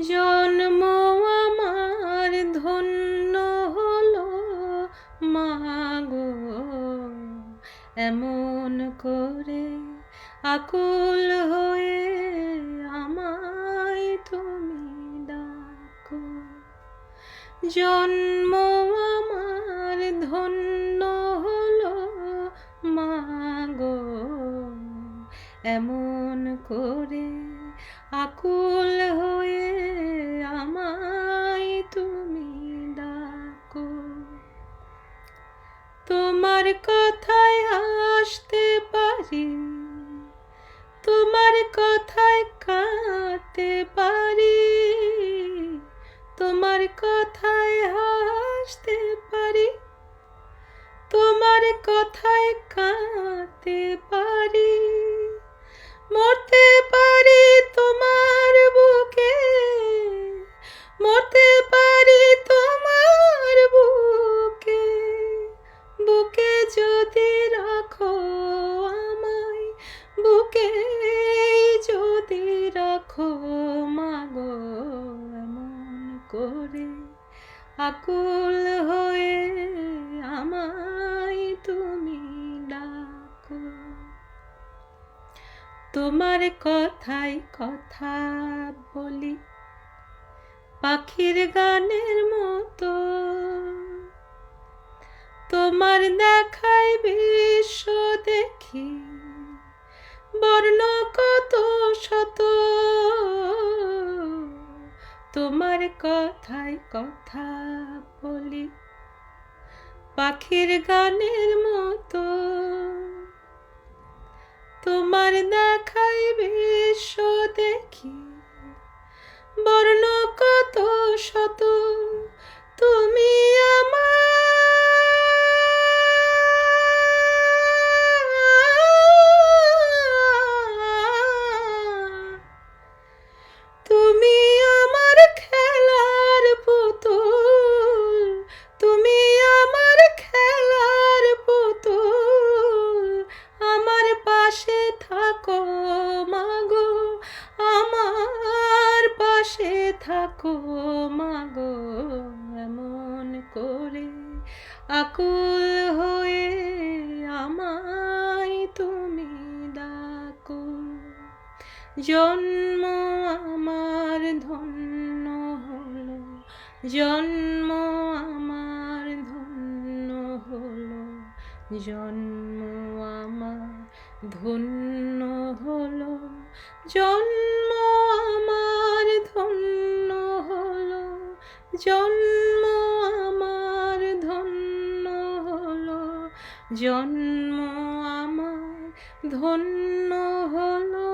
জন্ম আমার ধন্য হলো মাগো, এমন করে আকুল হয়ে আমায় তুমি ডাকো। জন্ম আমার ধন্য হলো মাগো, এমন করে আকুল হয়ে আমায় তুমি ডাকো। তোমার কথায় হাসতে পারি, তোমার কথায় কাঁদতে পারি, তোমার কথায় হাসতে পারি, তোমার কথায় কাঁদতে পারি, মরতে পারি তোমার বুকে, মরতে পারি তোমার বুকে, বুকে যদি রাখো আমায়, বুকে যদি রাখো মাগো, এমন করে আকুল হয়ে আমায় তুমি ডাকো। তোমার কথায় কথা বলি পাখির গানের মতো, তোমার দেখায় বিশ্ব দেখি বর্ণ কত শত। তোমার কথায় কথা বলি পাখির গানের মতো, তোমার দেখায় বিশ্ব দেখি বর্ণ কত শত। তুমি তুমি আমার খেলার পুতুল, তুমি আমার খেলার পুতুল, আমার পাশে থাকো মাগো, আমার পাশে থাকো মাগো, এমন করে আকুল হয়ে আমায় তুমি ডাকো। জন্ম আমার ধন্য হলো, জন্ম আমার ধন্য হলো, জন্ম আমার ধন্য হলো, জন্ম আমার ধন্য হলো, জন্ম আমার ধন্য হলো, জন্ম আমার ধন্য হলো।